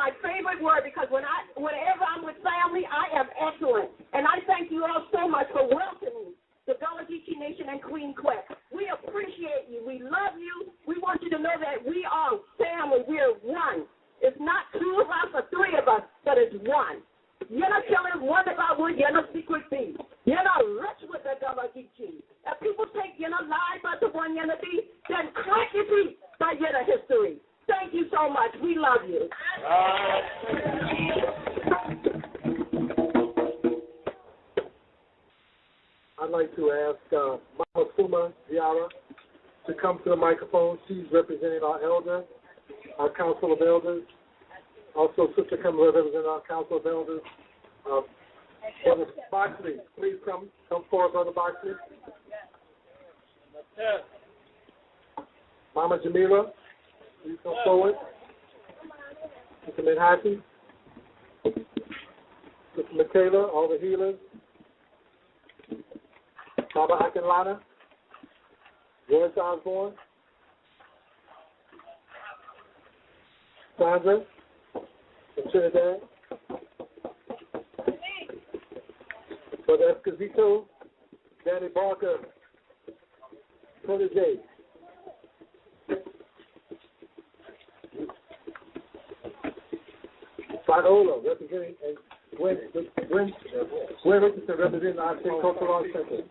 my favorite word because whenever I'm with family, I am excellent. And I thank you all so much for welcoming the Gullah Geechee Nation and Queen Quet. We appreciate you. We love you. We want you to know that we are family. We are one. It's not two of us or three of us, but it's one. You're not telling one about what you're not secret thing. You're not rich with the Gullah Geechee. If people take you're not lie about the one you're not be, then crack your teeth by your history. Thank you so much. We love you. I'd like to ask Mama Suma Ziara to come to the microphone. She's representing our elder, our Council of Elders. Also, Sister Kamala representing our Council of Elders. Brother Boxley, please come forward, Brother Boxley. Mama Jamila, please come forward. Mr. Menhati, Mr. Michaela, all the healers. Baba Akinlana, Joyce Osborne, Sandra, from Trinidad, Brother Esposito, Danny Barker, Protege. Fanola, representing, and Gwen Richardson, representing our State Cultural Arts Center.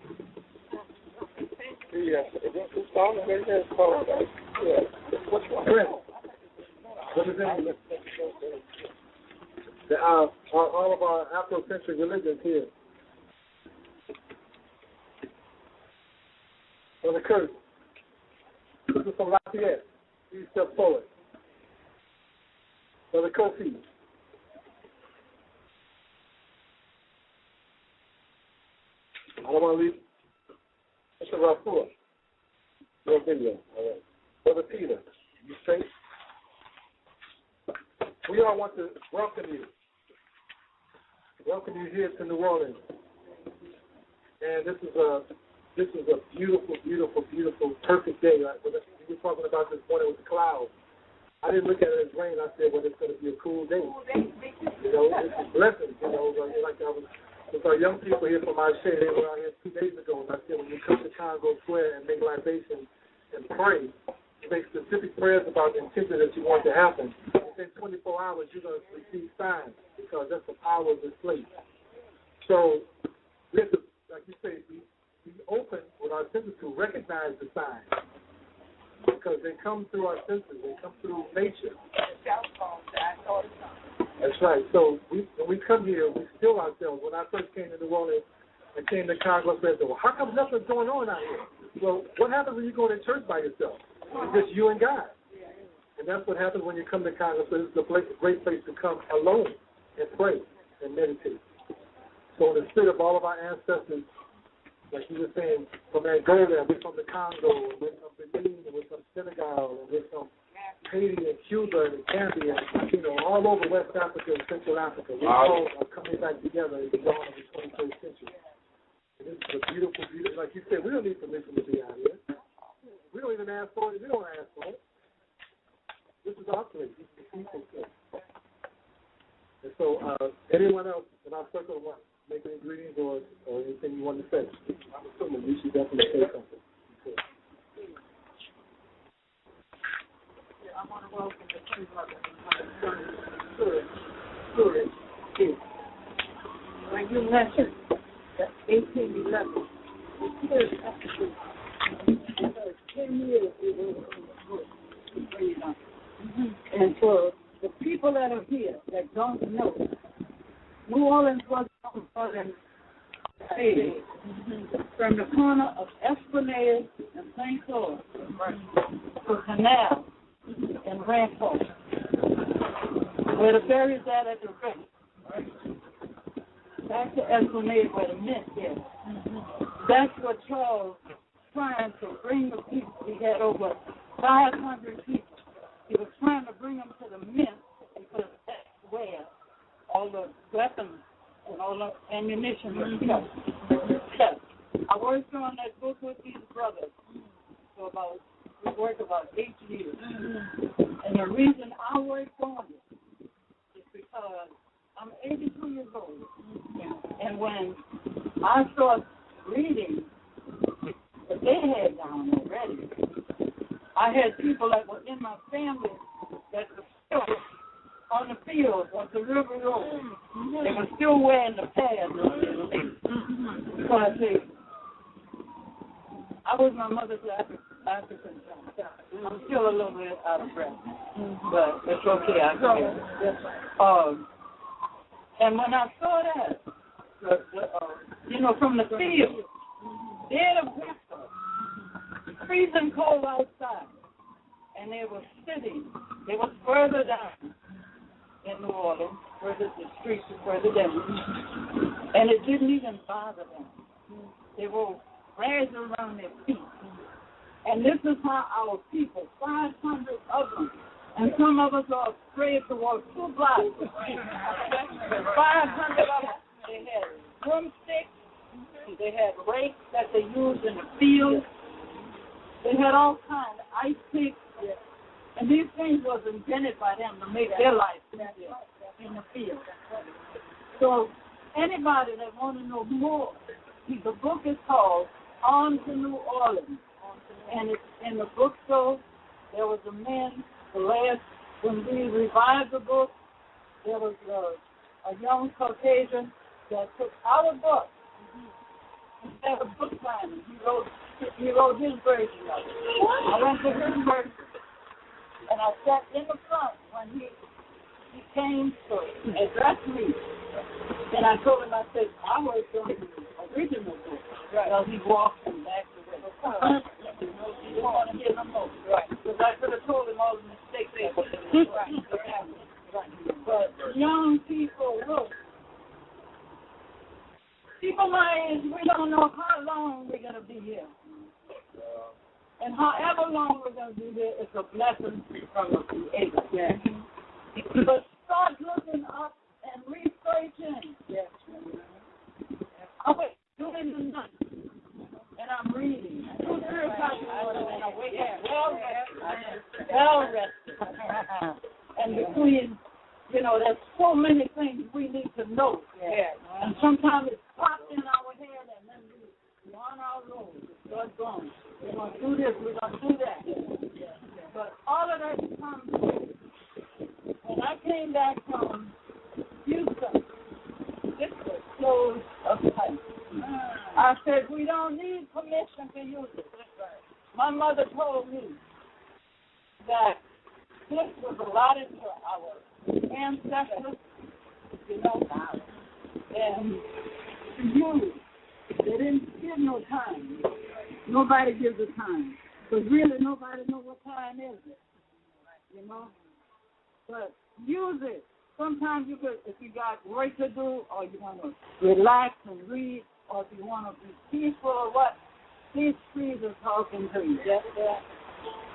Representing all of our Afrocentric religions here. Brother Kurt, this is from Lafayette. Please step forward. Brother Kofi. I don't want to leave. Mr. Rafua. Your video. All right. Brother Peter, you straight? We all want to welcome you. Welcome you here to New Orleans. And this is a beautiful, beautiful, beautiful, perfect day. Right? We were talking about this morning with the clouds. I didn't look at it as rain. I said, well, it's going to be a cool day. You know, it's a blessing. You know, like I was with our young people here from our shade. They were out here 2 days ago, and I said, when you come to Congo Square and make libation and pray, make specific prayers about the intention that you want to happen. Within 24 hours, you're going to receive signs because that's the power of this place. So, we have to, like you say, be open with our senses to recognize the signs because they come through our senses. They come through nature. That's right. So, when we come here, we still ourselves. When I first came to New Orleans, I came to Congo and said, well, how come nothing's going on out here? Well, what happens when you go to church by yourself? It's just you and God. And that's what happens when you come to Congress. It's a great place to come alone and pray and meditate. So in the spirit of all of our ancestors, like you were saying, from Angola, we're from the Congo, we're from Benin, we're from Senegal, we're from Haiti and Cuba and Gambia, you know, all over West Africa and Central Africa. We all are coming back together in the dawn of the 21st century. And this is a beautiful, beautiful, like you said, we don't need permission to be out here. We don't even ask for it. We don't ask for it. This is our place. This is the people's place. And so, anyone else in our circle want to make any greetings or anything you want to say? I'm assuming you should definitely say something. I want to welcome the two brothers and when you mentioned that 1811, the spirit actually 10 years we were bringing up. And for the people that are here that don't know, New Orleans was northern city from the corner of Esplanade and St. Claude to Canal and Rampart, where the ferry is at the river, back to Esplanade where the mint is. That's what Charles trying to bring the people. He had over 500 people. He was trying to bring them to the mint because that's where all the weapons and all the ammunition was kept. I worked on that book with these brothers for about 8 years. And the reason I worked on it I started reading what they had down already. I had people that were in my family that were still on the field of the river road. They were still wearing the pads. So I said, I was my mother's African child. I'm still a little bit out of breath, but it's okay. I can hear it. And when I saw that, from the field, dead of winter, freezing cold outside, and they were sitting. They were further down in New Orleans, further the streets were further down, and it didn't even bother them. They were rags around their feet. And this is how our people, 500 of them, and some of us are afraid to walk 2 blocks. 500 of them, they had broomsticks, they had rakes that they used in the field, they had all kinds of ice picks, and these things was invented by them to make their life easier in the field. So anybody that want to know more, the book is called On to New Orleans. And it's in the bookstore. There was a man, when we revived the book, there was a young Caucasian that took our book instead of book signing. He wrote his version of it. I went to his version, and I sat in the front when he came to address me. And I told him, I said, I was on the original book. Right. So he walked and back away. You don't want to hear no more. Right. Because I could have told him all the mistakes they made. Right. But young people, look. People my age, we don't know how long we're going to be here. And however long we're going to be here, it's a blessing from the Creator. Yeah. But start looking up and researching. Yes. I was doing the night, and I'm reading. 2, 3 o'clock in the morning, and I wake up well rested. And between, there's so many things we need to know. Yeah. And sometimes it's popped in our head, and then we on our road. It starts going. We're going to do this, we're going to do that. But all of that comes. When I came back from Houston, this was closed up tight. I said, we don't need permission to use it. My mother told me that this was allotted to our ancestors, and to use. They didn't give no time. Nobody gives a time. Because really nobody knows what time is it. But use it. Sometimes you could, if you got work to do, or you want to relax and read, or if you want to be peaceful or what, these trees are talking to you.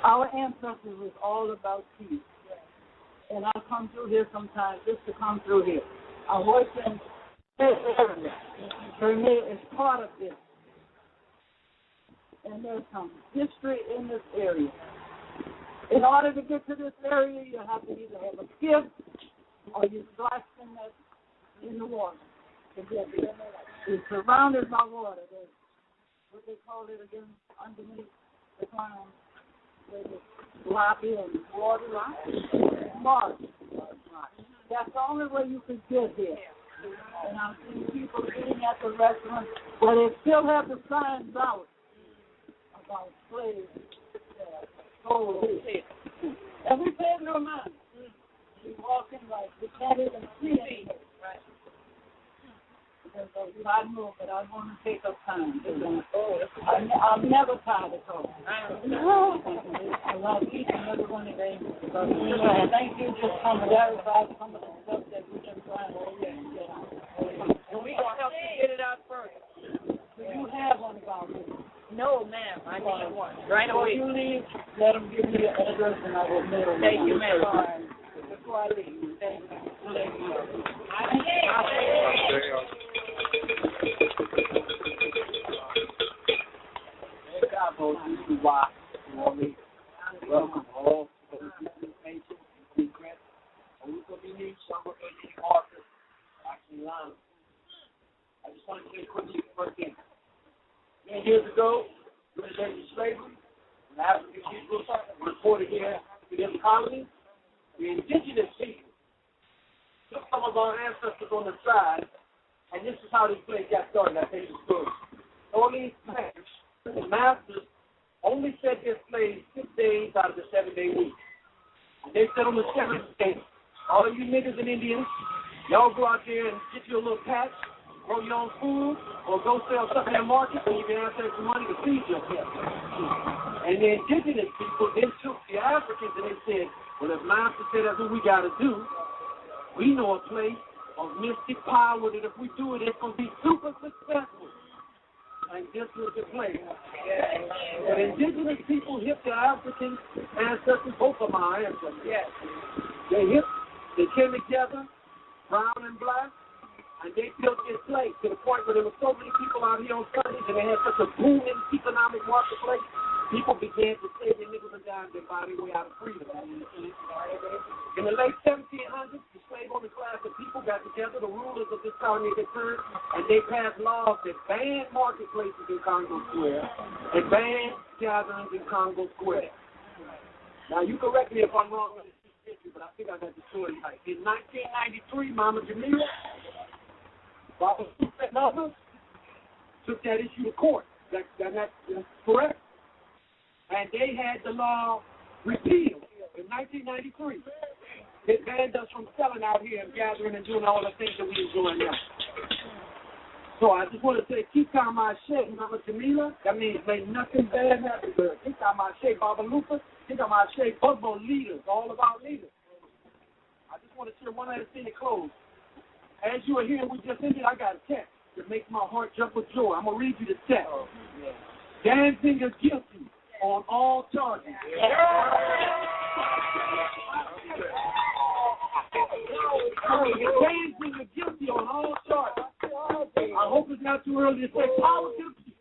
Our ancestors was all about peace. And I come through here sometimes just to come through here. I work in this area. Vermeer is part of this. And there's some history in this area. In order to get to this area, you have to either have a gift or you splash in the water. It's surrounded by water. There's what they call it again, underneath the ground. There's a lobby and water marsh. That's the only way you can get here. And I've seen people eating at the restaurant where they still have the signs out about slaves. And we pay no mind. We walking like we can't even see anything. Right. Because I know, but I want to take up time. I'm never tired of talking. I love each and every one of them. Thank you for coming to clarify some of the stuff that we've been trying to get out. And we're going to help you get it out first. Do you have one about this? No, ma'am. I need one. Right away. Before you leave, let them give me the address and I will mail it. Thank you, ma'am. Before I leave, thank you. Welcome all to the information, secret. We will be needing some of the authors, actually, I just want to say quickly first thing. Many years ago, during the days of slavery, when African people were reported here to this colony, the indigenous people took some of our ancestors on the side, and this is how this place got started. I tell you the story. All these slaves, the masters only fed their slaves 6 days out of the 7-day week. And they said on the 7th day, all of you niggas and Indians, y'all go out there and get you a little patch, grow your own food, or go sell something in the market and you can have some money to feed yourself. And the indigenous people then took the Africans and they said, well, if Master said that's what we got to do, we know a place of mystic power that if we do it, it's going to be super successful. And this was the place. The indigenous people hit the African ancestors, both of my ancestors. Yes. They came together, brown and black, and they built this place to the point where there were so many people out here on Sundays and they had such a booming economic marketplace, people began to say their nickels and dimes and buy their way out of freedom. In the late 1700s, the slave owner class of people got together, the rulers of this colony at the time, and they passed laws that banned marketplaces in Congo Square and banned gatherings in Congo Square. Now, you correct me if I'm wrong with this history, but I think I got the story right. In 1993, Mama Jamila, Baba Supa and others took that issue to court. That's correct? And they had the law repealed in 1993. It banned us from selling out here and gathering and doing all the things that we were doing now. So I just want to say, keep on my shade, Mama Jamila. That means may nothing bad happen. Keep on my shade, Baba Lupa. Keep on my shade, Bugbo leaders, all of our leaders. I just want to share one other thing to close. As you are here, we just ended, I got a text that makes my heart jump with joy. I'm going to read you the text. Danziger guilty on all charges. Danziger guilty on all charges. I hope it's not too early to say power to the people.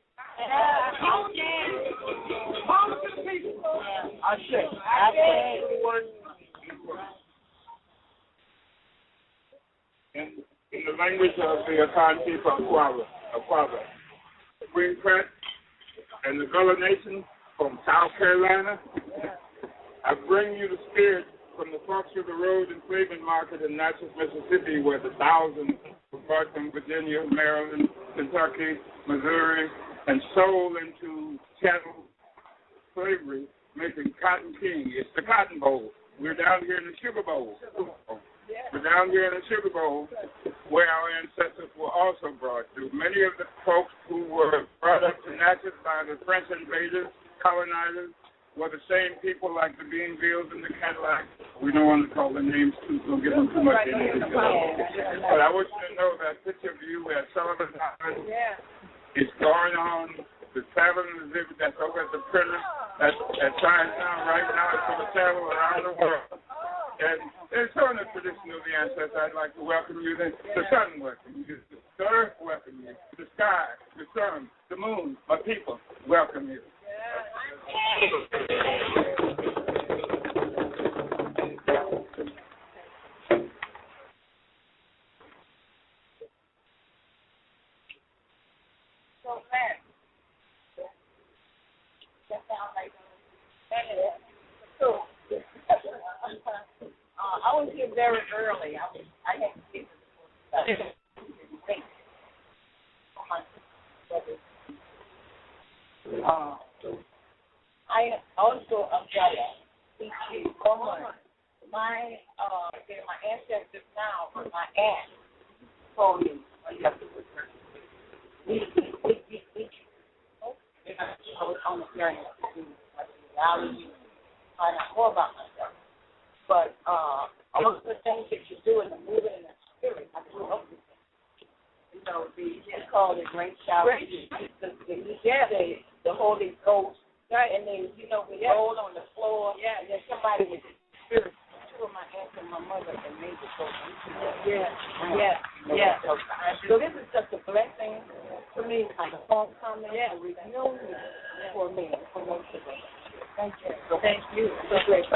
Power to the people. I say. In the language of the Ashanti Aquaba, Queen Prince, and the Gullah Nation from South Carolina, I bring you the spirit from the forks of the road and Cleveland Market in Natchez, Mississippi, where the thousands were brought from Virginia, Maryland, Kentucky, Missouri, and sold into chattel slavery, making cotton king. It's the Cotton Bowl. We're down here in the Sugar Bowl. We're down here in the Sugar Bowl, where our ancestors were also brought to. Many of the folks who were brought up to Natchez by the French invaders, colonizers, were the same people like the Beanvilles and the Cadillacs. We don't want to call the names too, so get them too much into it. But I want you to know that picture of you at Sullivan Island is going on. The traveling exhibit that's over at the printer, that's at Chinatown right now, it's going to travel around the world. And it's on the tradition of the ancestors. I'd like to welcome you. The sun welcome you. The earth welcome you. The sky, the sun, the moon, my people welcome you. I was here very early. I had to get I also umbrella teach my ancestors now, my aunt told me I was on the journey to find out more about myself. But all of the things that you do in the movement and the spirit, I grew up with them. You know, it's called the Great Shower. The Holy Ghost. Right. And then, you know, we roll on the floor. Yeah. And then somebody with the spirit, two of my aunts and my mother, and made it go. Yeah. So this is just a blessing for me, like a homecoming, a reunion for me, for most of us. Thank you. Thank you. So great.